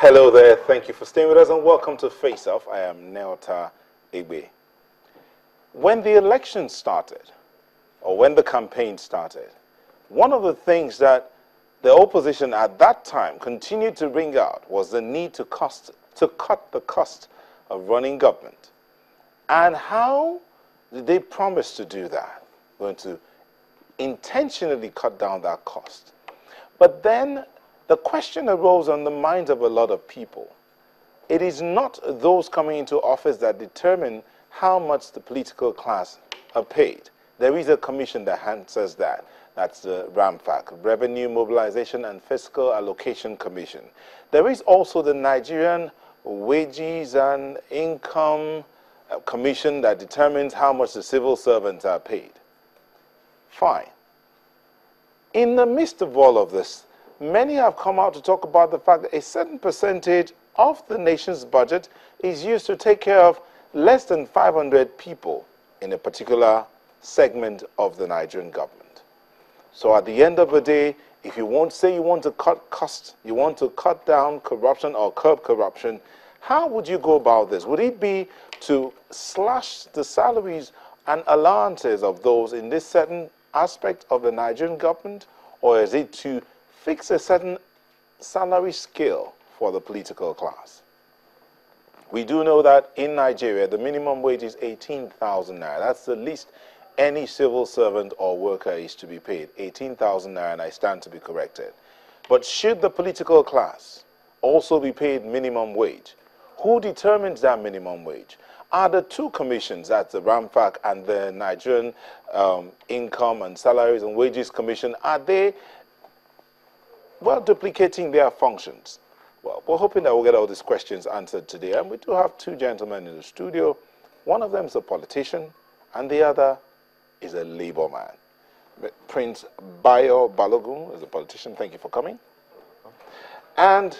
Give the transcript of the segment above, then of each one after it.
Hello there, thank you for staying with us and welcome to Face Off. I am Neota Egbe. When the election started, or when the campaign started, one of the things that the opposition at that time continued to bring out was the need to cut the cost of running government. And how did they promise to do that? Going to intentionally cut down that cost. But then the question arose on the minds of a lot of people. It is not those coming into office that determine how much the political class are paid. There is a commission that answers that. That's the RAMFAC, Revenue Mobilization and Fiscal Allocation Commission. There is also the Nigerian Wages and Income Commission that determines how much the civil servants are paid. Fine. In the midst of all of this, many have come out to talk about the fact that a certain percentage of the nation's budget is used to take care of less than 500 people in a particular segment of the Nigerian government. So at the end of the day, if you want to cut costs, you want to cut down corruption or curb corruption, how would you go about this? Would it be to slash the salaries and allowances of those in this certain aspect of the Nigerian government, or is it to fix a certain salary scale for the political class? We do know that in Nigeria, the minimum wage is 18,000 naira. That's the least any civil servant or worker is to be paid, 18,000 naira, and I stand to be corrected. But should the political class also be paid minimum wage? Who determines that minimum wage? Are the two commissions, that's the RAMFAC and the Nigerian Income and Salaries and Wages Commission, are they duplicating their functions? Well, we're hoping that we'll get all these questions answered today. And we do have two gentlemen in the studio. One of them is a politician, and the other is a labor man. Prince Bayo Balogun is a politician. Thank you for coming. And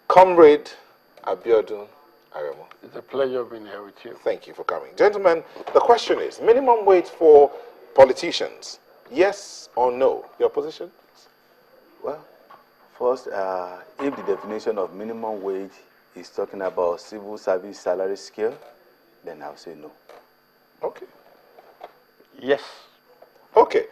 Comrade Abiodun Aremo. It's a pleasure being here with you. Thank you for coming. Gentlemen, the question is, minimum wage for politicians, yes or no? Your position? Well, first, if the definition of minimum wage is talking about civil service salary scale, then I'll say no. Okay. Yes. Okay.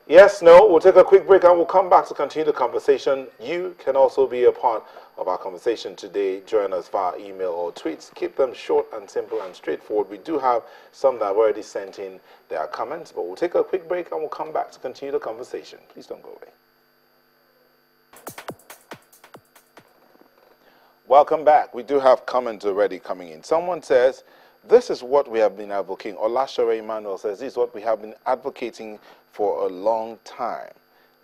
Yes, no, we'll take a quick break and we'll come back to continue the conversation. You can also be a part of our conversation today. Join us via email or tweets. Keep them short and simple and straightforward. We do have some that have already sent in their comments, but we'll take a quick break and we'll come back to continue the conversation. Please don't go away. Welcome back. We do have comments already coming in. Someone says, this is what we have been advocating. Olasore Emmanuel says, this is what we have been advocating for a long time.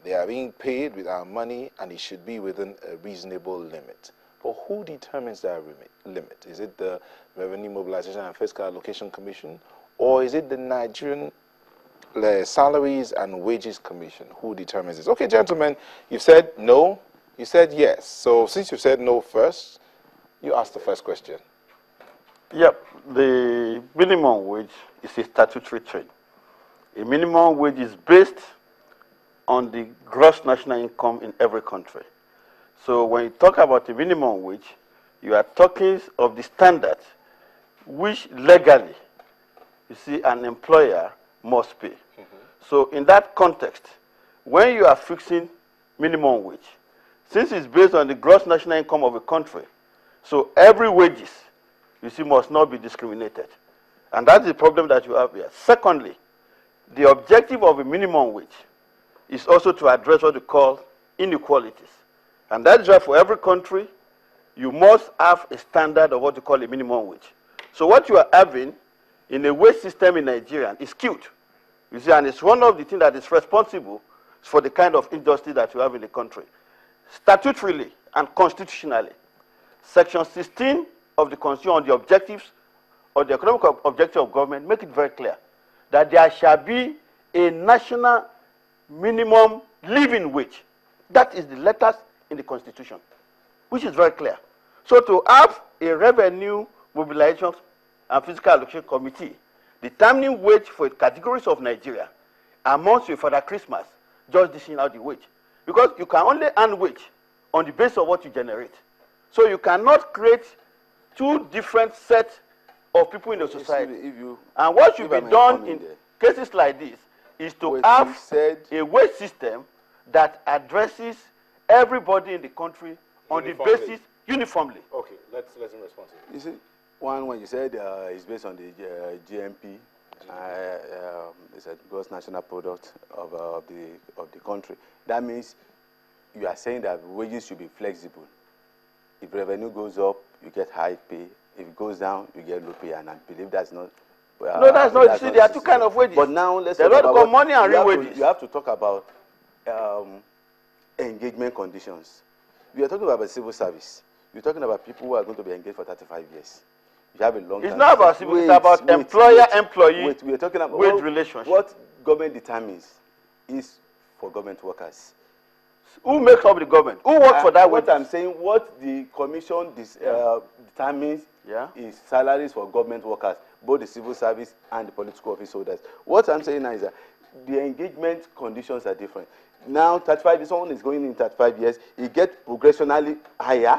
They are being paid with our money and it should be within a reasonable limit. But who determines that limit? Is it the Revenue Mobilization and Fiscal Allocation Commission, or is it the Nigerian Salaries and Wages Commission? Who determines this? Okay, gentlemen, you've said no. You said yes. So since you said no first, you asked the first question. Yep. The minimum wage is a statutory trade. A minimum wage is based on the gross national income in every country. So when you talk about the minimum wage, you are talking of the standard which legally, you see, an employer must pay. So in that context, when you are fixing minimum wage, since it's based on the gross national income of a country, so every wages, you see, must not be discriminated. And that's the problem that you have here. Secondly, the objective of a minimum wage is also to address what we call inequalities. And that's why for every country, you must have a standard of what you call a minimum wage. So what you are having in a wage system in Nigeria is skewed. You see, and it's one of the things that is responsible for the kind of injustice that you have in the country. Statutorily and constitutionally, Section 16 of the Constitution on the objectives or the economic objective of government make it very clear that there shall be a national minimum living wage. That is the letters in the Constitution, which is very clear. So to have a revenue mobilization and fiscal allocation committee determining wage for categories of Nigeria amounts to Father Christmas just dishing out the wage. Because you can only earn wage on the basis of what you generate. So you cannot create two different sets of people in the society. And what should be done in cases like this is to have a wage system that addresses everybody in the country on the basis uniformly. Okay, let's respond to it. You see, when you said it's based on the GMP, it's a gross national product of the country. That means you are saying that wages should be flexible. If revenue goes up, you get high pay. If it goes down, you get low pay. And I believe that's not. No, that's not. You see, there are two kinds of wages. But now let's talk about money and real wages. You have to talk about engagement conditions. We are talking about civil service. You're talking about people who are going to be engaged for 35 years. You have a long. It's not about civil. It's about employer-employee. We are talking about wage relationship. What government determines is for government workers. Who makes up the government? Who works for that? What I'm saying, what the commission determines is salaries for government workers, both the civil service and the political office holders. What I'm saying now is that the engagement conditions are different. Now, 35, if someone is going in 35 years, he gets progressionally higher.